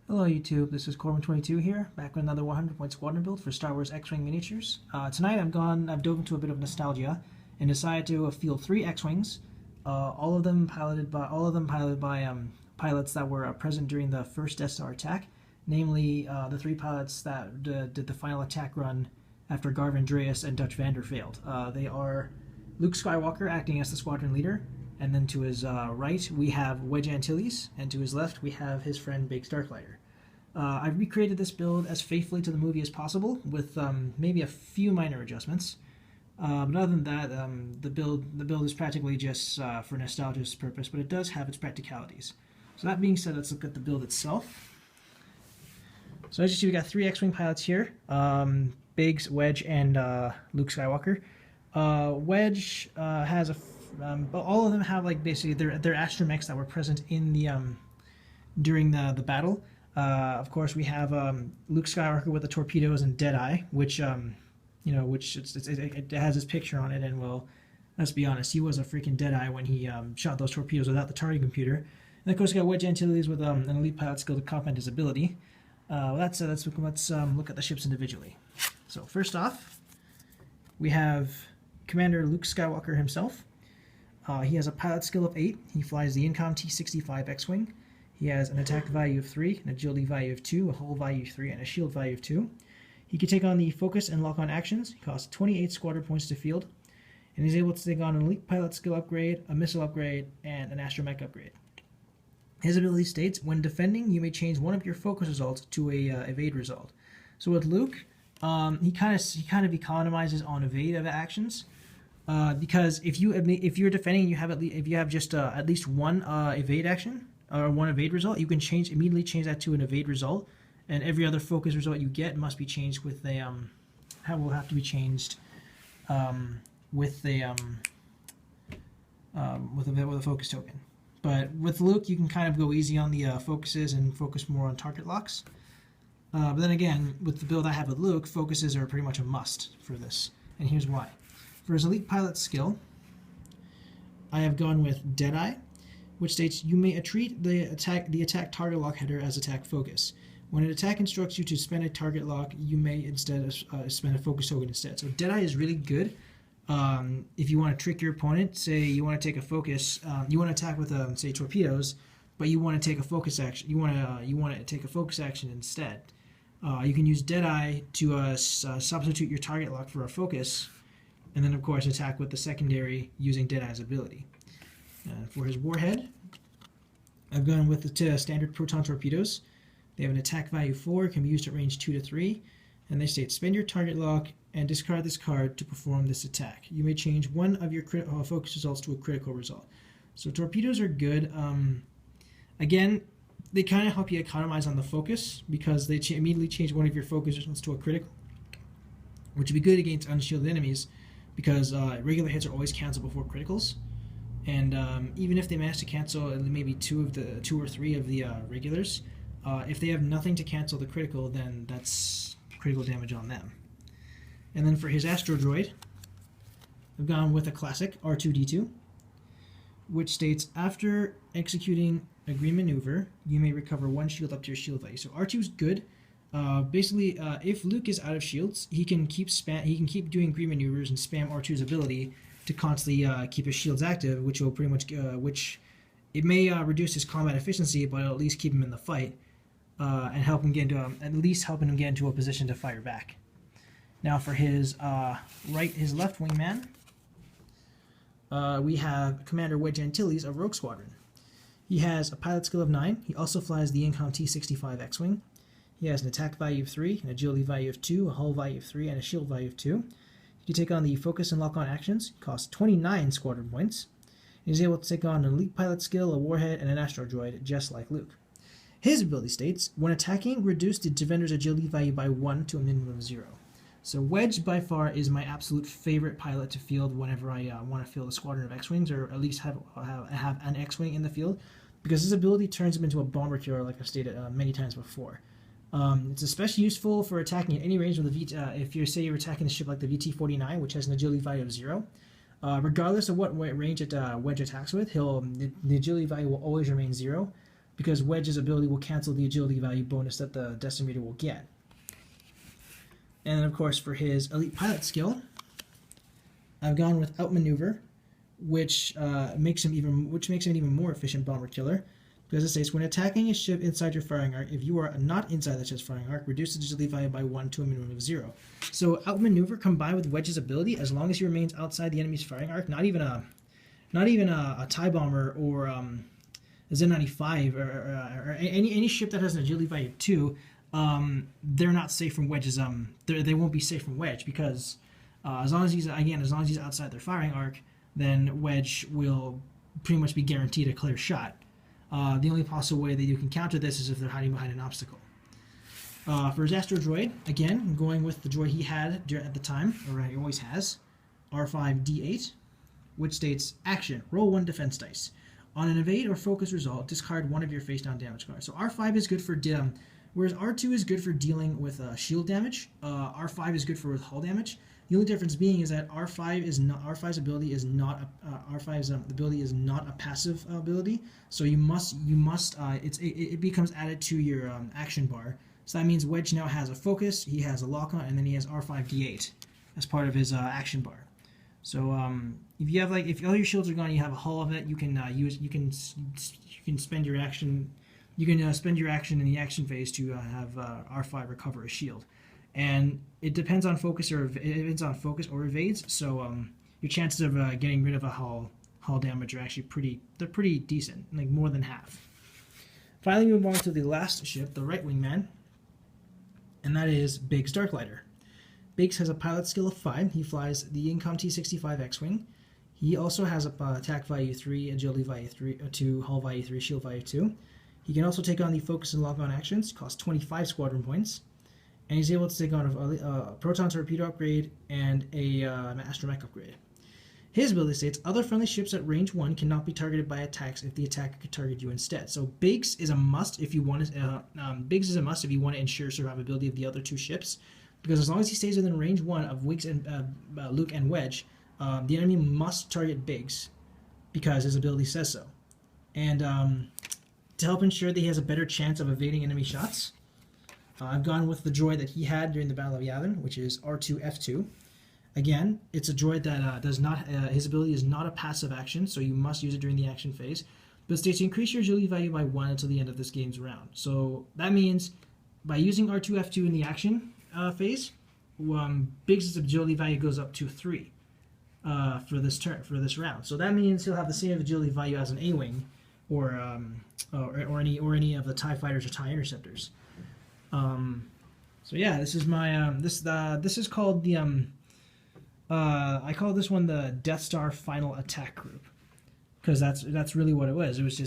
Hello YouTube, this is Corbin22 here, back with another 100-point squadron build for Star Wars X-Wing miniatures. Tonight I've dove into a bit of nostalgia and decided to field 3 X-Wings, all of them piloted by pilots that were present during the first Death Star attack, namely the 3 pilots that did the final attack run after Garvin Dreas and Dutch Vander failed. They are Luke Skywalker acting as the squadron leader, and then to his right we have Wedge Antilles, and to his left we have his friend Biggs Darklighter. I've recreated this build as faithfully to the movie as possible, with maybe a few minor adjustments. But other than that, the build is practically just for nostalgia's purpose, but it does have its practicalities. So that being said, let's look at the build itself. So as you see, we got 3 X-Wing pilots here, Biggs, Wedge, and Luke Skywalker. Wedge has but all of them have basically their astromechs that were present in the during the battle. Of course, we have Luke Skywalker with the Torpedoes and Deadeye, which it has his picture on it, and well, let's be honest, he was a freaking Deadeye when he shot those torpedoes without the targeting computer. And of course, we got Wedge Antilles with an elite pilot skill to complement his ability. Let's look at the ships individually. So first off, we have Commander Luke Skywalker himself. He has a pilot skill of 8. He flies the Incom T-65 X-Wing. He has an attack value of 3, an agility value of 2, a hull value of 3, and a shield value of 2. He can take on the focus and lock-on actions. He costs 28 squadron points to field. And he's able to take on an elite pilot skill upgrade, a missile upgrade, and an astromech upgrade. His ability states, when defending, you may change one of your focus results to a evade result. So with Luke, he kind of economizes on evade of actions. Because if you're defending and if you have just at least one evade action or one evade result, you can immediately change that to an evade result, and every other focus result you get must be changed with a will have to be changed with a focus token. But with Luke, you can kind of go easy on the focuses and focus more on target locks. But then again, with the build I have with Luke, focuses are pretty much a must for this, and here's why. For his elite pilot skill, I have gone with Deadeye, which states you may treat the attack target lock header as attack focus. When an attack instructs you to spend a target lock, you may instead spend a focus token instead. So Deadeye is really good if you want to trick your opponent. Say you want to take a focus, you want to attack with say torpedoes, but you want to take a focus action. You want to take a focus action instead. You can use Deadeye to substitute your target lock for a focus, and then of course attack with the secondary using Deadeye's ability. For his Warhead, I've gone with the standard Proton Torpedoes. They have an attack value 4, can be used at range 2 to 3, and they state spend your target lock and discard this card to perform this attack. You may change one of your focus results to a critical result. So torpedoes are good. Again, they kind of help you economize on the focus because they immediately change one of your focus results to a critical, which would be good against unshielded enemies because regular hits are always canceled before criticals. And even if they manage to cancel maybe 2 or 3 of the regulars, if they have nothing to cancel the critical, then that's critical damage on them. And then for his Astro Droid, I've gone with a classic R2-D2, which states after executing a green maneuver, you may recover 1 shield up to your shield value. So R2 is good. Basically, if Luke is out of shields, he can keep doing green maneuvers and spam R2's ability to constantly keep his shields active, which will pretty much it may reduce his combat efficiency, but it'll at least keep him in the fight and help him get into a position to fire back. Now for his left wingman, we have Commander Wedge Antilles of Rogue Squadron. He has a pilot skill of 9. He also flies the Incom T-65 X-Wing. He has an attack value of 3, an agility value of 2, a hull value of 3, and a shield value of 2. He can take on the focus and lock-on actions. He costs 29 squadron points. He's able to take on an elite pilot skill, a Warhead, and an Astro Droid, just like Luke. His ability states, when attacking, reduce the defender's agility value by 1 to a minimum of 0. So Wedge, by far, is my absolute favorite pilot to field whenever I want to field a squadron of X-Wings, or at least have an X-Wing in the field, because his ability turns him into a bomber killer, like I've stated many times before. It's especially useful for attacking at any range with the if you're attacking a ship like the VT-49, which has an agility value of 0. Regardless of what range Wedge attacks with, the agility value will always remain 0. because Wedge's ability will cancel the agility value bonus that the Decimator will get. And of course, for his elite pilot skill, I've gone with Outmaneuver, which makes him an even more efficient bomber killer. Because it states, when attacking a ship inside your firing arc, if you are not inside the ship's firing arc, reduce the agility value by 1 to a minimum of 0. So Outmaneuver combined with Wedge's ability, as long as he remains outside the enemy's firing arc, not even a TIE bomber or a Z-95 or any ship that has an agility value of 2, they're not safe from Wedge's. They won't be safe from Wedge, because as long as he's outside their firing arc, then Wedge will pretty much be guaranteed a clear shot. The only possible way that you can counter this is if they're hiding behind an obstacle. For his Astro Droid, again, I'm going with the droid he had at the time, or he always has, R5D8, which states, action, roll 1 defense dice. On an evade or focus result, discard 1 of your face-down damage cards. So R5 is good for, whereas R2 is good for dealing with shield damage, R5 is good for hull damage. The only difference being is that R5's ability is not a passive ability. So it becomes added to your action bar. So that means Wedge now has a focus, he has a lock on, and then he has R5D8 as part of his action bar. So if all your shields are gone, you have a hull of it. You can spend your action. You can spend your action in the action phase to have R5 recover a shield. And it depends on focus or evades. So your chances of getting rid of a hull damage are actually pretty decent, like more than half. Finally, we move on to the last ship, the right wing man, and that is Biggs Darklighter. Biggs has a pilot skill of 5. He flies the Incom T-65 X-wing. He also has a attack value 3, agility value 2, hull value 3, shield value 2. He can also take on the focus and lock on actions. Costs 25 squadron points. And he's able to take on a Proton torpedo upgrade and an astromech upgrade. His ability states, other friendly ships at range 1 cannot be targeted by attacks if the attacker could target you instead. So Biggs is a must if you want to ensure survivability of the other 2 ships, because as long as he stays within range 1 of Luke and Wedge, the enemy must target Biggs because his ability says so. And to help ensure that he has a better chance of evading enemy shots, I've gone with the droid that he had during the Battle of Yavin, which is R2F2. Again, it's a droid that his ability is not a passive action, so you must use it during the action phase. But it states to increase your agility value by 1 until the end of this game's round. So that means by using R2F2 in the action phase, Biggs' agility value goes up to 3 for this round. So that means he'll have the same agility value as an A-wing, or any of the TIE fighters or TIE interceptors. So yeah, this is my this is called the I call this one the Death Star Final Attack Group, because that's really what it was. It was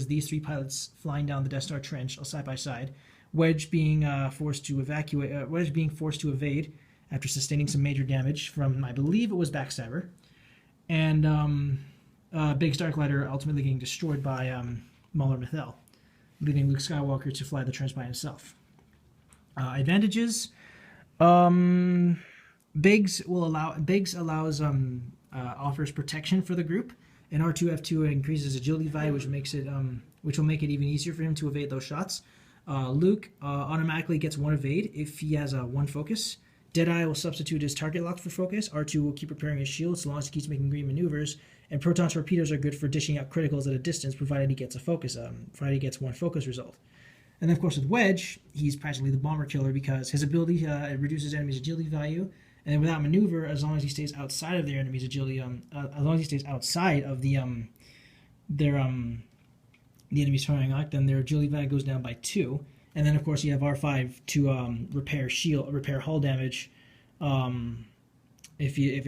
these 3 pilots flying down the Death Star trench side by side. Wedge being forced to evade after sustaining some major damage from, I believe it was Backstabber, and Biggs Darklighter ultimately getting destroyed by Mauler Mithel, leaving Luke Skywalker to fly the trench by himself. Advantages: Biggs offers protection for the group, and R2F2 increases agility value, which will make it even easier for him to evade those shots. Luke automatically gets 1 evade if he has 1 focus. Deadeye will substitute his target lock for focus. R2 will keep repairing his shield so long as he keeps making green maneuvers. And Proton torpedoes are good for dishing out criticals at a distance, provided he gets 1 focus result. And then, of course, with Wedge, he's practically the bomber killer because his ability reduces enemies' agility value. And then without maneuver, as long as he stays outside of their enemy's agility, as long as he stays outside of the enemy's firing arc, then their agility value goes down by 2. And then, of course, you have R5 to repair hull damage if he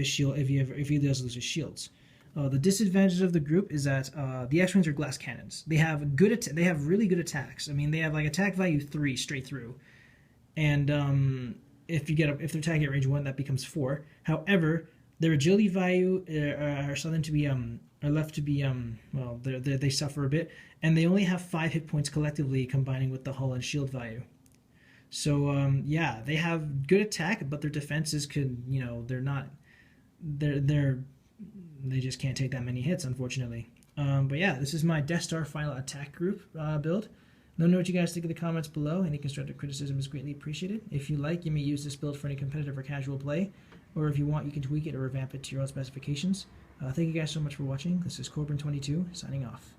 does lose his shields. The disadvantages of the group is that the X-wings are glass cannons. They have really good attacks. I mean, they have like attack value 3 straight through, and if they're attacking at range 1, that becomes 4. However, their agility value they suffer a bit, and they only have 5 hit points collectively, combining with the hull and shield value. So yeah, they have good attack, but their defenses they just can't take that many hits, unfortunately. But yeah, this is my Death Star Final Attack Group build. Let me know what you guys think in the comments below. Any constructive criticism is greatly appreciated. If you like, you may use this build for any competitive or casual play, or if you want, you can tweak it or revamp it to your own specifications. Thank you guys so much for watching. This is Corbin22 signing off.